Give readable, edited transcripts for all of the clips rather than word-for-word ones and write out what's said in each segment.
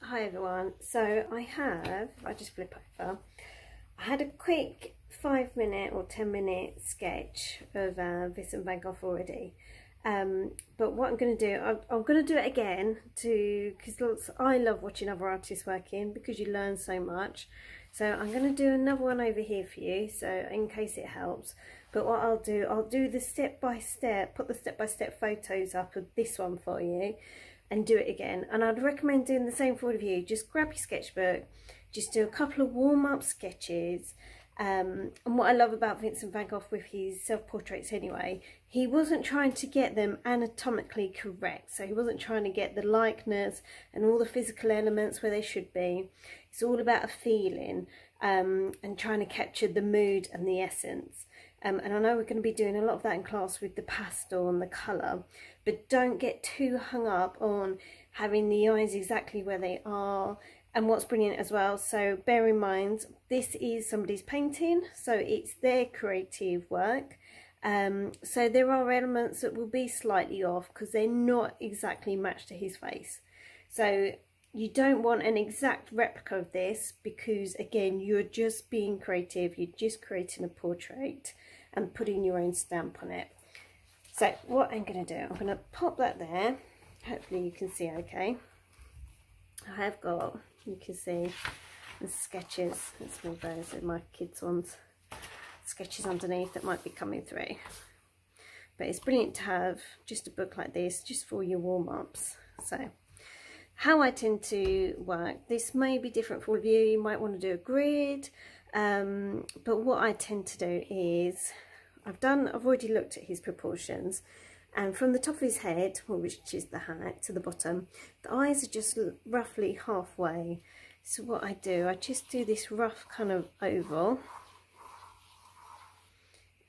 Hi everyone, so I just flip over, I had a quick 5-minute or 10-minute sketch of Vincent Van Gogh already, but what I'm going to do, I'm going to do it again because I love watching other artists working because you learn so much. So I'm going to do another one over here for you, so in case it helps. But what I'll do the step-by-step, put the step-by-step photos up of this one for you and do it again. And I'd recommend doing the same for all of you. Just grab your sketchbook, just do a couple of warm-up sketches. And what I love about Vincent Van Gogh with his self-portraits anyway, he wasn't trying to get them anatomically correct. So he wasn't trying to get the likeness and all the physical elements where they should be. It's all about a feeling and trying to capture the mood and the essence. And I know we're going to be doing a lot of that in class with the pastel and the colour, but don't get too hung up on having the eyes exactly where they are. And what's brilliant as well, so bear in mind, this is somebody's painting, so it's their creative work. So there are elements that will be slightly off because they're not exactly matched to his face. So you don't want an exact replica of this because, again, you're just being creative. You're just creating a portrait and putting your own stamp on it. So what I'm going to do, I'm going to pop that there. Hopefully you can see okay. I have got, you can see the sketches. Let's move those in my kids' ones. Sketches underneath that might be coming through. But it's brilliant to have just a book like this just for your warm-ups. So how I tend to work, this may be different for all of you. You might want to do a grid, but what I tend to do is I've already looked at his proportions, and from the top of his head, which is the hat, to the bottom, the eyes are just roughly halfway. So what I do, I just do this rough kind of oval,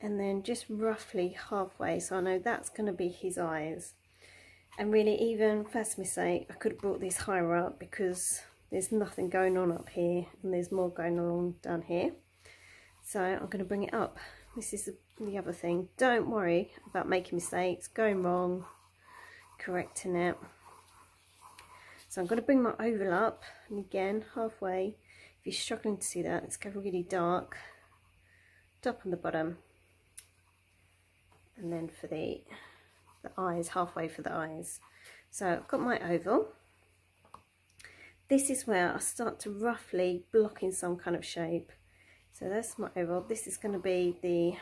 and then just roughly halfway, so I know that's going to be his eyes. And really, even first mistake, I could have brought this higher up because there's nothing going on up here and there's more going on down here. So I'm going to bring it up. This is the other thing. Don't worry about making mistakes, going wrong, correcting it. So I'm going to bring my oval up, and again, halfway. If you're struggling to see that, let's go really dark. Top and the bottom. And then for the eyes, halfway for the eyes. So I've got my oval. This is where I start to roughly block in some kind of shape. So that's my oval. This is going to be the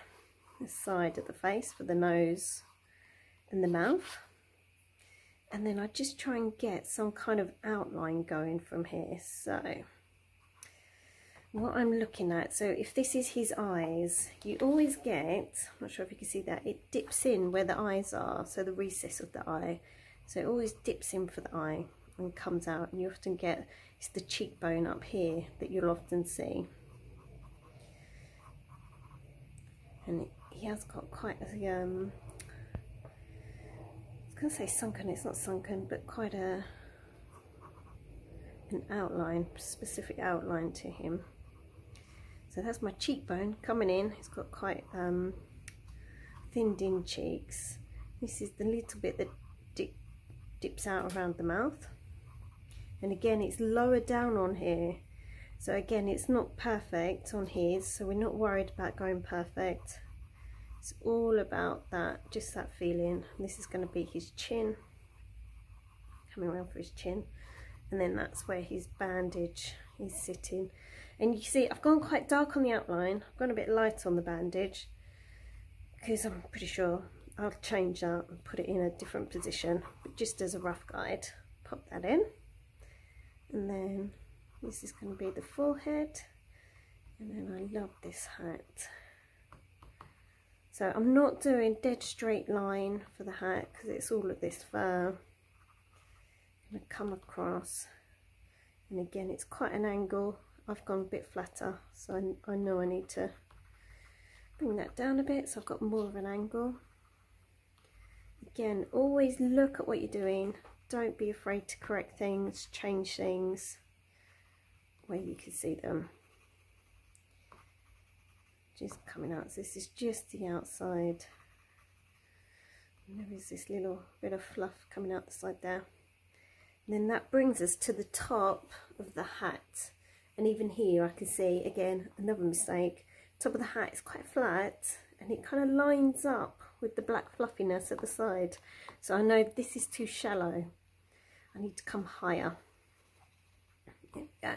side of the face for the nose and the mouth. And then I just try and get some kind of outline going from here. So what I'm looking at, so if this is his eyes, you always get, I'm not sure if you can see that, it dips in where the eyes are, so the recess of the eye. So it always dips in for the eye and comes out, and you often get, it's the cheekbone up here that you'll often see. And he has got quite a, I was going to say sunken, it's not sunken, but quite an outline, specific outline to him. So that's my cheekbone coming in. It's got quite thinned in cheeks. This is the little bit that dips out around the mouth. And again, it's lower down on here. So again, it's not perfect on his, so we're not worried about going perfect. It's all about that, just that feeling. This is going to be his chin, coming around for his chin. And then that's where his bandage is sitting. And you see, I've gone quite dark on the outline. I've gone a bit light on the bandage because I'm pretty sure I'll change that and put it in a different position. But just as a rough guide, pop that in. And then this is going to be the forehead. And then I love this hat. So I'm not doing dead straight line for the hat because it's all of this fur. I'm going to come across. And again, it's quite an angle. I've gone a bit flatter, so I know I need to bring that down a bit so I've got more of an angle. Again, always look at what you're doing. Don't be afraid to correct things, change things where you can see them. Just coming out, so this is just the outside. And there is this little bit of fluff coming out the side there. And then that brings us to the top of the hat. And even here I can see, again, another mistake. Top of the hat is quite flat and it kind of lines up with the black fluffiness at the side. So I know this is too shallow. I need to come higher. There we go.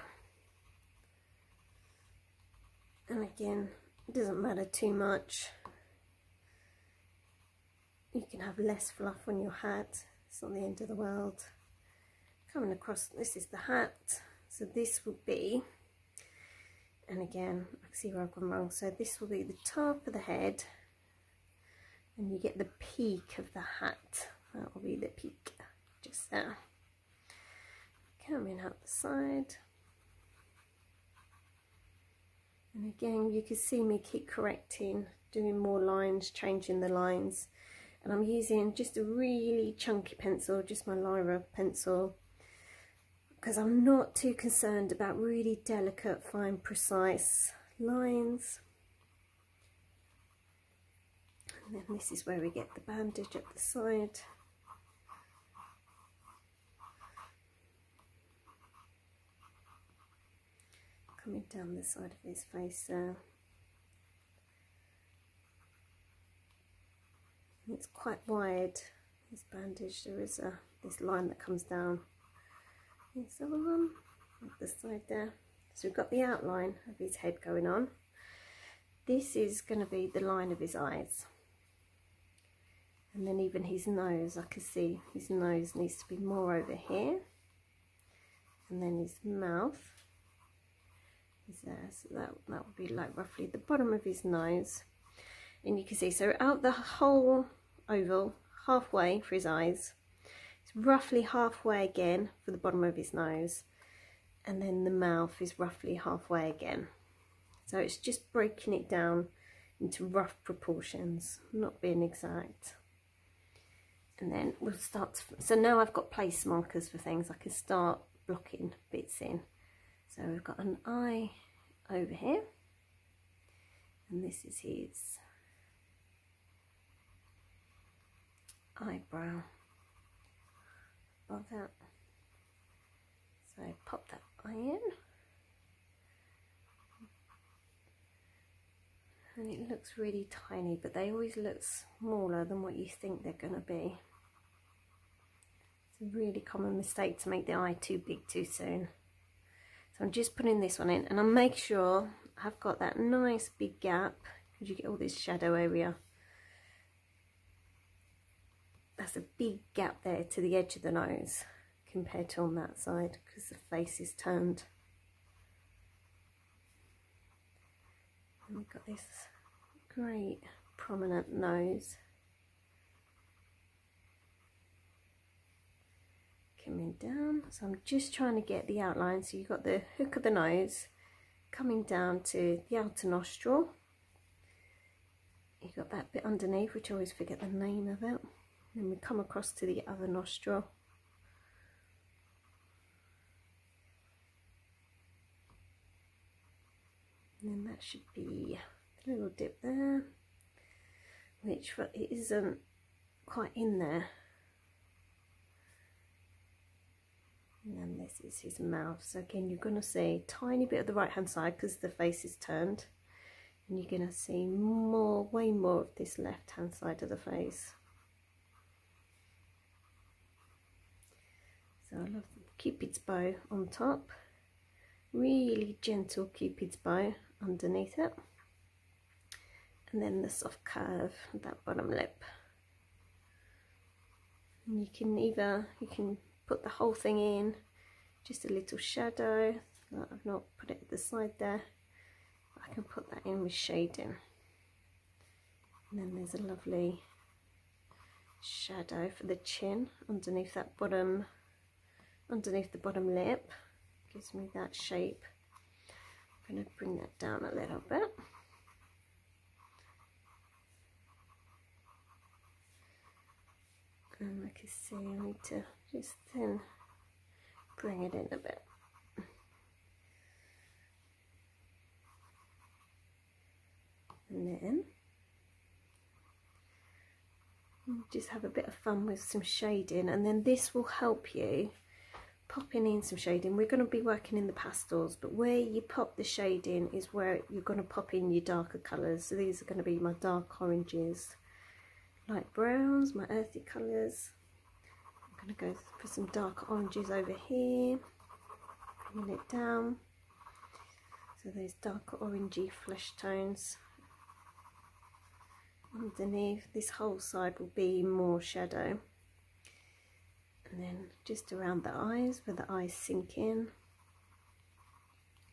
And again, it doesn't matter too much. You can have less fluff on your hat. It's not the end of the world. Coming across, this is the hat. So this would be, and again, I can see where I've gone wrong. So this will be the top of the head. And you get the peak of the hat. That will be the peak, just there. Coming out the side. And again, you can see me keep correcting, doing more lines, changing the lines. And I'm using just a really chunky pencil, just my Lyra pencil, because I'm not too concerned about really delicate, fine, precise lines. And then this is where we get the bandage at the side. Coming down the side of his face there. It's quite wide, this bandage. There is this line that comes down. This other one, at the side there. So we've got the outline of his head going on. This is going to be the line of his eyes. And then even his nose, I can see his nose needs to be more over here. And then his mouth is there. So that would be like roughly the bottom of his nose. And you can see, so out the whole oval, halfway for his eyes. It's roughly halfway again for the bottom of his nose. And then the mouth is roughly halfway again. So it's just breaking it down into rough proportions, not being exact. And then we'll start to, so now I've got place markers for things. I can start blocking bits in. So we've got an eye over here. And this is his eyebrow above that. So pop that eye in. And it looks really tiny, but they always look smaller than what you think they're going to be. It's a really common mistake to make the eye too big too soon. So I'm just putting this one in, and I'll make sure I've got that nice big gap, because you get all this shadow area. That's a big gap there to the edge of the nose compared to on that side, because the face is turned. And we've got this great prominent nose coming down. So I'm just trying to get the outline. So you've got the hook of the nose coming down to the outer nostril. You've got that bit underneath, which I always forget the name of it. Then we come across to the other nostril. And then that should be a little dip there, which it isn't quite in there. And then this is his mouth. So again, you're going to see a tiny bit of the right hand side because the face is turned. And you're going to see more, way more of this left hand side of the face. So I love the Cupid's bow on top. Really gentle Cupid's bow underneath it. And then the soft curve of that bottom lip. And you can put the whole thing in, just a little shadow. I've not put it at the side there. I can put that in with shading. And then there's a lovely shadow for the chin underneath that bottom, underneath the bottom lip. Gives me that shape. I'm going to bring that down a little bit. And I can see I need to just then bring it in a bit. And then just have a bit of fun with some shading, and then this will help you popping in some shading. We're going to be working in the pastels, but where you pop the shade in is where you're going to pop in your darker colours. So these are going to be my dark oranges, light browns, my earthy colours. I'm going to go for some dark oranges over here, bringing it down. So those darker orangey flesh tones. Underneath, this whole side will be more shadow. And then just around the eyes, where the eyes sink in,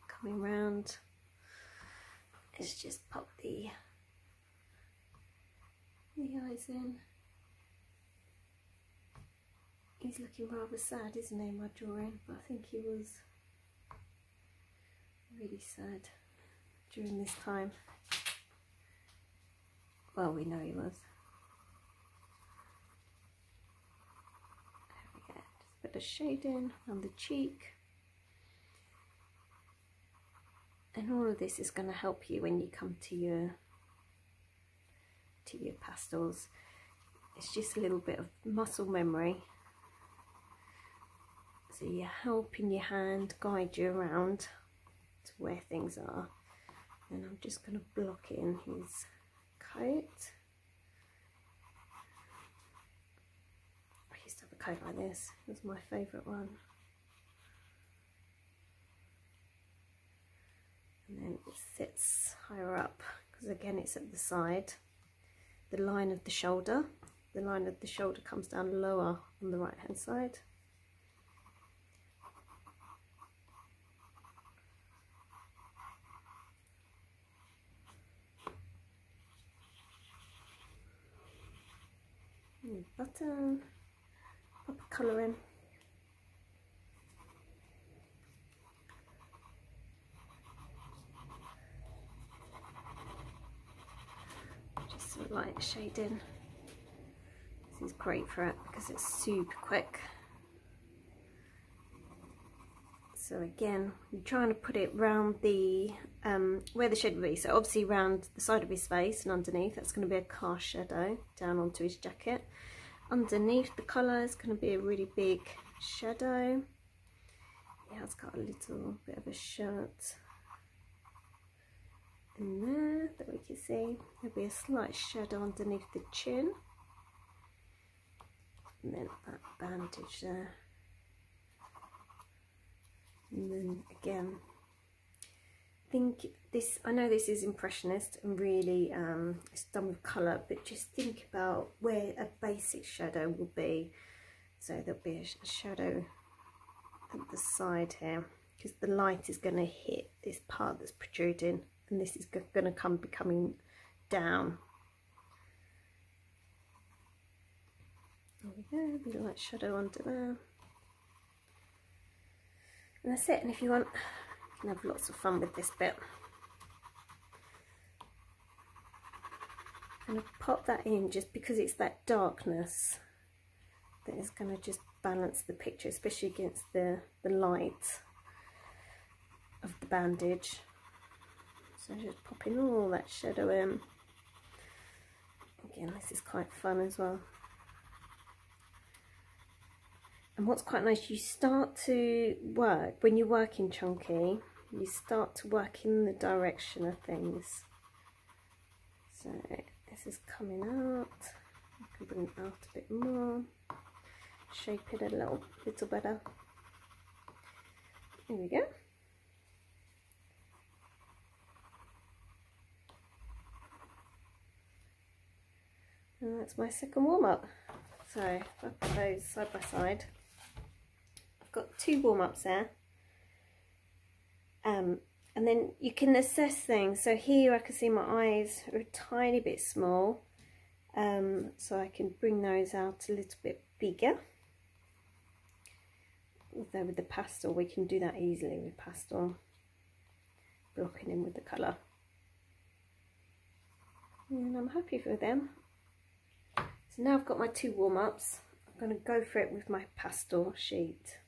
coming round, let's just pop the eyes in. He's looking rather sad, isn't he, my drawing? But I think he was really sad during this time. Well, we know he was. Bit of shading on the cheek, and all of this is going to help you when you come to your pastels. It's just a little bit of muscle memory, so you're helping your hand guide you around to where things are. And I'm just going to block in his coat. Coat like this was my favourite one, and then it sits higher up because again it's at the side. The line of the shoulder comes down lower on the right hand side. And button. Pop a colour in. Just some light shading. This is great for it because it's super quick. So again, I'm trying to put it round the where the shade will be. So obviously round the side of his face and underneath. That's going to be a cast shadow down onto his jacket. Underneath the colour is going to be a really big shadow. Yeah, it's got a little bit of a shirt in there that we can see. There'll be a slight shadow underneath the chin, and then that bandage there. And then again, I know this is impressionist and really it's done with colour, but just think about where a basic shadow will be. So there'll be a shadow at the side here because the light is going to hit this part that's protruding, and this is going to be coming down. There we go, a bit of light shadow under there. And that's it. And if you want, you can have lots of fun with this bit. I'm going to pop that in just because it's that darkness that is going to just balance the picture, especially against the light of the bandage. So just popping all that shadow in. Again, this is quite fun as well. And what's quite nice, you start to work, when you're working chunky, you start to work in the direction of things. So this is coming out. I can bring it out a bit more, shape it a little better. Here we go. And that's my second warm-up. So I'll put those side by side. Got two warm-ups there, and then you can assess things. So here I can see my eyes are a tiny bit small, so I can bring those out a little bit bigger. Although with the pastel we can do that easily with pastel, blocking in with the colour, and I'm happy with them. So now I've got my two warm-ups. I'm going to go for it with my pastel sheet.